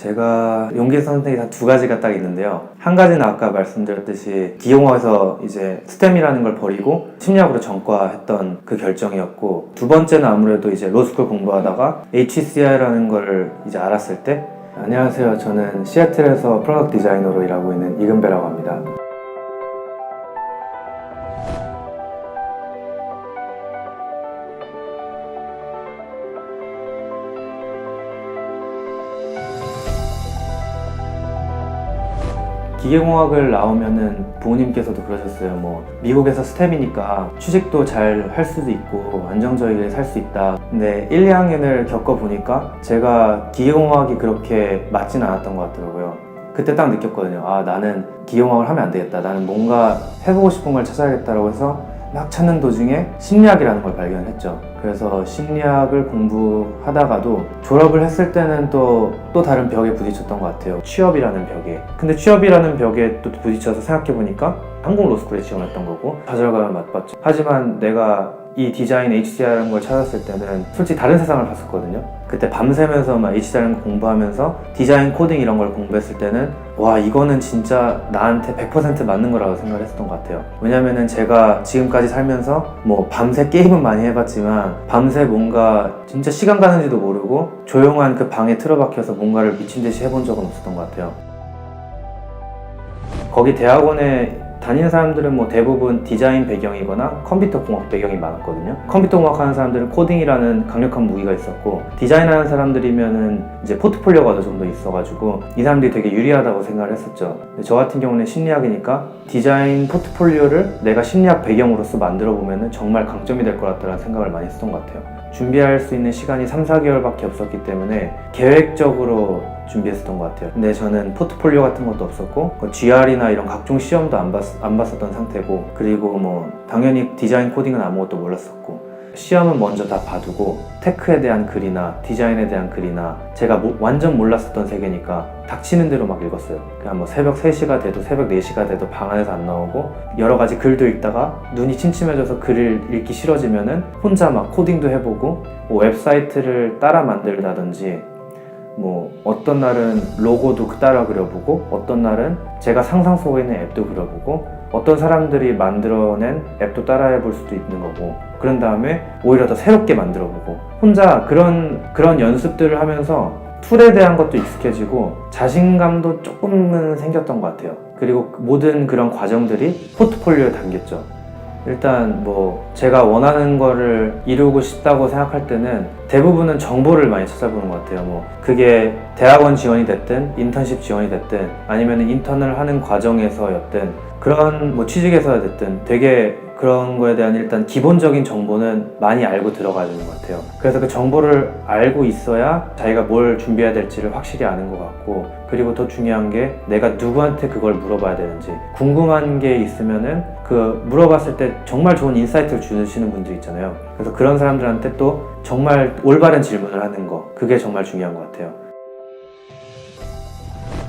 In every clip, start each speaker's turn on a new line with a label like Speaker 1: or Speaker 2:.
Speaker 1: 제가 용기 선택이 한 두 가지가 딱 있는데요. 한 가지는 아까 말씀드렸듯이 기용화에서 이제 스템이라는 걸 버리고 심리학으로 전과했던 그 결정이었고, 두 번째는 아무래도 이제 로스쿨 공부하다가 HCI라는 걸 이제 알았을 때. 안녕하세요. 저는 시애틀에서 프로덕트 디자이너로 일하고 있는 이근배라고 합니다. 기계공학을 나오면은 부모님께서도 그러셨어요. 뭐 미국에서 스템이니까 취직도 잘 할 수도 있고 안정적이게 살 수 있다. 근데 1, 2학년을 겪어보니까 제가 기계공학이 그렇게 맞진 않았던 것 같더라고요. 그때 딱 느꼈거든요. 아, 나는 기계공학을 하면 안 되겠다. 나는 뭔가 해보고 싶은 걸 찾아야겠다라고 해서 막 찾는 도중에 심리학이라는 걸 발견했죠. 그래서 심리학을 공부하다가도 졸업을 했을 때는 또 다른 벽에 부딪혔던 것 같아요. 취업이라는 벽에. 근데 취업이라는 벽에 또 부딪혀서 생각해보니까 한국 로스쿨에 지원했던 거고 좌절감을 맛봤죠. 하지만 내가 이 디자인 HDR이라는 걸 찾았을 때는 솔직히 다른 세상을 봤었거든요. 그때 밤새면서 막 HDR이라는 걸 공부하면서 디자인 코딩 이런 걸 공부했을 때는 와, 이거는 진짜 나한테 100% 맞는 거라고 생각을 했었던 것 같아요. 왜냐면은 제가 지금까지 살면서 뭐 밤새 게임은 많이 해봤지만 밤새 뭔가 진짜 시간 가는지도 모르고 조용한 그 방에 틀어박혀서 뭔가를 미친 듯이 해본 적은 없었던 것 같아요. 거기 대학원에 다니는 사람들은 뭐 대부분 디자인 배경이거나 컴퓨터 공학 배경이 많았거든요. 컴퓨터 공학 하는 사람들은 코딩이라는 강력한 무기가 있었고, 디자인하는 사람들이면은 이제 포트폴리오가 어느 정도 있어가지고 이 사람들이 되게 유리하다고 생각을 했었죠. 근데 저 같은 경우는 심리학이니까 디자인 포트폴리오를 내가 심리학 배경으로서 만들어 보면은 정말 강점이 될 것 같다는 생각을 많이 했던 것 같아요. 준비할 수 있는 시간이 3, 4개월밖에 없었기 때문에 계획적으로 준비했었던 것 같아요. 근데 저는 포트폴리오 같은 것도 없었고 GR이나 이런 각종 시험도 안 봤었던 상태고, 그리고 뭐 당연히 디자인 코딩은 아무것도 몰랐었고, 시험은 먼저 다 봐두고 테크에 대한 글이나 디자인에 대한 글이나 제가 완전 몰랐었던 세계니까 닥치는 대로 막 읽었어요. 그냥 뭐 새벽 3시가 돼도 새벽 4시가 돼도 방 안에서 안 나오고, 여러 가지 글도 읽다가 눈이 침침해져서 글을 읽기 싫어지면은 혼자 막 코딩도 해보고, 뭐 웹사이트를 따라 만들다든지, 뭐 어떤 날은 로고도 따라 그려보고, 어떤 날은 제가 상상 속에 있는 앱도 그려보고, 어떤 사람들이 만들어낸 앱도 따라해볼 수도 있는 거고, 그런 다음에 오히려 더 새롭게 만들어보고, 혼자 그런 연습들을 하면서 툴에 대한 것도 익숙해지고 자신감도 조금은 생겼던 것 같아요. 그리고 모든 그런 과정들이 포트폴리오에 담겼죠. 일단 뭐 제가 원하는 거를 이루고 싶다고 생각할 때는 대부분은 정보를 많이 찾아보는 것 같아요. 뭐 그게 대학원 지원이 됐든 인턴십 지원이 됐든 아니면 인턴을 하는 과정에서였든 그런 뭐 취직에서 됐든 되게 그런 거에 대한 일단 기본적인 정보는 많이 알고 들어가야 되는 것 같아요. 그래서 그 정보를 알고 있어야 자기가 뭘 준비해야 될지를 확실히 아는 것 같고, 그리고 더 중요한 게 내가 누구한테 그걸 물어봐야 되는지, 궁금한 게 있으면은 그 물어봤을 때 정말 좋은 인사이트를 주시는 분들 있잖아요. 그래서 그런 사람들한테 또 정말 올바른 질문을 하는 거, 그게 정말 중요한 것 같아요.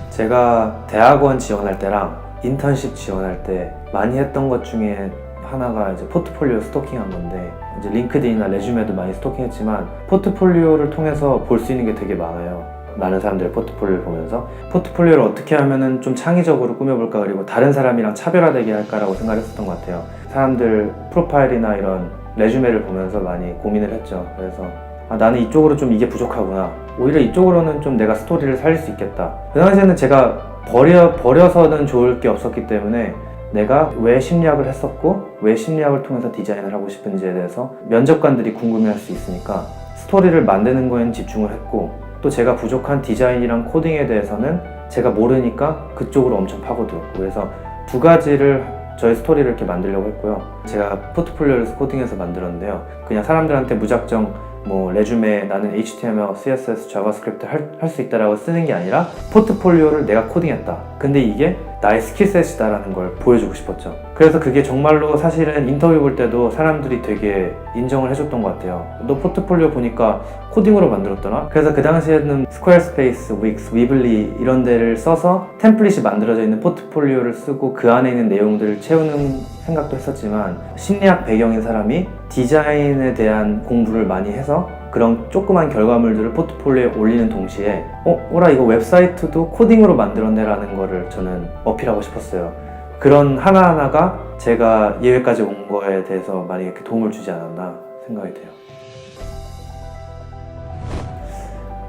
Speaker 1: 제가 대학원 지원할 때랑 인턴십 지원할 때 많이 했던 것 중에 하나가 이제 포트폴리오 스토킹한 건데, 이제 링크드인이나 레주메도 많이 스토킹했지만 포트폴리오를 통해서 볼 수 있는 게 되게 많아요. 많은 사람들의 포트폴리오를 보면서 포트폴리오를 어떻게 하면은 좀 창의적으로 꾸며볼까, 그리고 다른 사람이랑 차별화되게 할까라고 생각했었던 것 같아요. 사람들 프로파일이나 이런 레주메를 보면서 많이 고민을 했죠. 그래서 나는 이쪽으로 좀 이게 부족하구나, 오히려 이쪽으로는 좀 내가 스토리를 살릴 수 있겠다. 그 당시에는 제가 버려서는 좋을 게 없었기 때문에 내가 왜 심리학을 했었고 왜 심리학을 통해서 디자인을 하고 싶은지에 대해서 면접관들이 궁금해할 수 있으니까 스토리를 만드는 거에는 집중을 했고, 또 제가 부족한 디자인이랑 코딩에 대해서는 제가 모르니까 그쪽으로 엄청 파고들었고, 그래서 두 가지를 저의 스토리를 이렇게 만들려고 했고요. 제가 포트폴리오를 코딩해서 만들었는데요. 그냥 사람들한테 무작정 뭐 레주메 나는 HTML, CSS, 자바스크립트 할 수 있다라고 쓰는 게 아니라 포트폴리오를 내가 코딩했다. 근데 이게 나의 스킬셋이다라는 걸 보여주고 싶었죠. 그래서 그게 정말로 사실은 인터뷰 볼 때도 사람들이 되게 인정을 해줬던 것 같아요. 너 포트폴리오 보니까 코딩으로 만들었더라? 그래서 그 당시에는 스퀘어스페이스, 윅스, 위블리 이런 데를 써서 템플릿이 만들어져 있는 포트폴리오를 쓰고 그 안에 있는 내용들을 채우는 생각도 했었지만, 심리학 배경인 사람이 디자인에 대한 공부를 많이 해서 그런 조그만 결과물들을 포트폴리오에 올리는 동시에 오라 이거 웹사이트도 코딩으로 만들었네 라는 거를 저는 어필하고 싶었어요. 그런 하나하나가 제가 예외까지 온 거에 대해서 많이 이렇게 도움을 주지 않았나 생각이 돼요.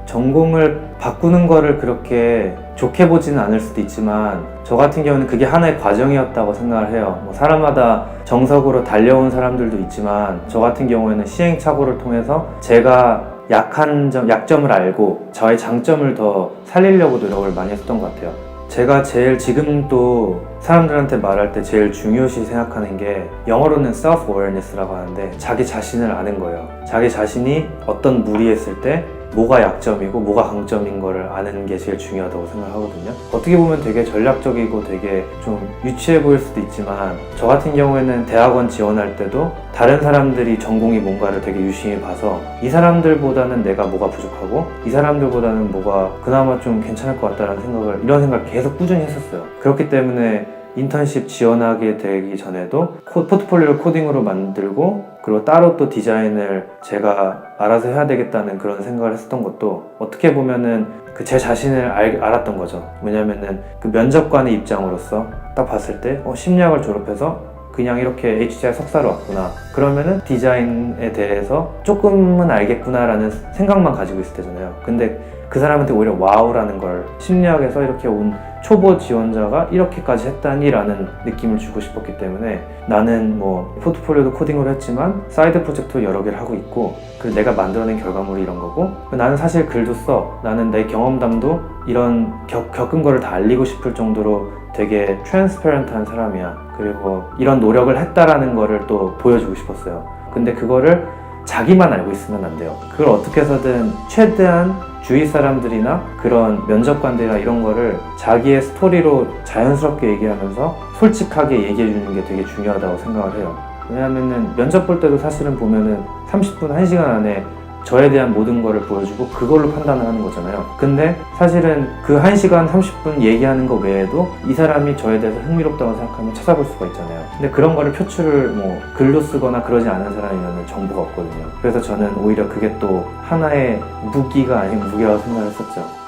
Speaker 1: 전공을 바꾸는 거를 그렇게 좋게 보지는 않을 수도 있지만 저 같은 경우는 그게 하나의 과정이었다고 생각을 해요. 뭐 사람마다 정석으로 달려온 사람들도 있지만 저 같은 경우에는 시행착오를 통해서 제가 약점을 알고 저의 장점을 더 살리려고 노력을 많이 했던 것 같아요. 제가 제일 지금도 사람들한테 말할 때 제일 중요시 생각하는 게 영어로는 self-awareness라고 하는데 자기 자신을 아는 거예요. 자기 자신이 어떤 무리했을 때 뭐가 약점이고 뭐가 강점인 거를 아는 게 제일 중요하다고 생각하거든요. 어떻게 보면 되게 전략적이고 되게 좀 유치해 보일 수도 있지만 저 같은 경우에는 대학원 지원할 때도 다른 사람들이 전공이 뭔가를 되게 유심히 봐서 이 사람들보다는 내가 뭐가 부족하고 이 사람들보다는 뭐가 그나마 좀 괜찮을 것 같다라는 이런 생각을 계속 꾸준히 했었어요. 그렇기 때문에 인턴십 지원하게 되기 전에도 포트폴리오를 코딩으로 만들고 그리고 따로 또 디자인을 제가 알아서 해야 되겠다는 그런 생각을 했었던 것도 어떻게 보면은 제 자신을 알았던 거죠. 왜냐면은 그 면접관의 입장으로서 딱 봤을 때 심리학을 졸업해서 그냥 이렇게 HTI 석사로 왔구나. 그러면은 디자인에 대해서 조금은 알겠구나라는 생각만 가지고 있을 때잖아요. 근데 그 사람한테 오히려 와우라는 걸 심리학에서 이렇게 온 초보 지원자가 이렇게까지 했다니 라는 느낌을 주고 싶었기 때문에 나는 뭐 포트폴리오도 코딩으로 했지만 사이드 프로젝트 여러 개를 하고 있고 그리고 내가 만들어낸 결과물이 이런 거고 나는 사실 글도 써. 나는 내 경험담도 이런 겪은 거를 다 알리고 싶을 정도로 되게 트랜스페런트한 사람이야. 그리고 이런 노력을 했다라는 거를 또 보여주고 싶었어요. 근데 그거를 자기만 알고 있으면 안 돼요. 그걸 어떻게 해서든 최대한 주위 사람들이나 그런 면접관들이나 이런 거를 자기의 스토리로 자연스럽게 얘기하면서 솔직하게 얘기해 주는 게 되게 중요하다고 생각을 해요. 왜냐하면은 면접 볼 때도 사실은 보면은 30분, 1시간 안에 저에 대한 모든 거를 보여주고 그걸로 판단을 하는 거잖아요. 근데 사실은 그 1시간 30분 얘기하는 거 외에도 이 사람이 저에 대해서 흥미롭다고 생각하면 찾아볼 수가 있잖아요. 근데 그런 거를 표출을 뭐 글로 쓰거나 그러지 않은 사람이면 정보가 없거든요. 그래서 저는 오히려 그게 또 하나의 무기가 아닌 무게라고 생각을 했었죠.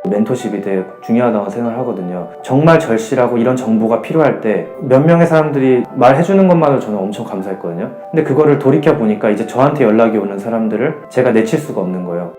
Speaker 1: 멘토십이 되게 중요하다고 생각을 하거든요. 정말 절실하고 이런 정보가 필요할 때 몇 명의 사람들이 말해주는 것만으로 저는 엄청 감사했거든요. 근데 그거를 돌이켜보니까 이제 저한테 연락이 오는 사람들을 제가 내칠 수가 없는 거예요.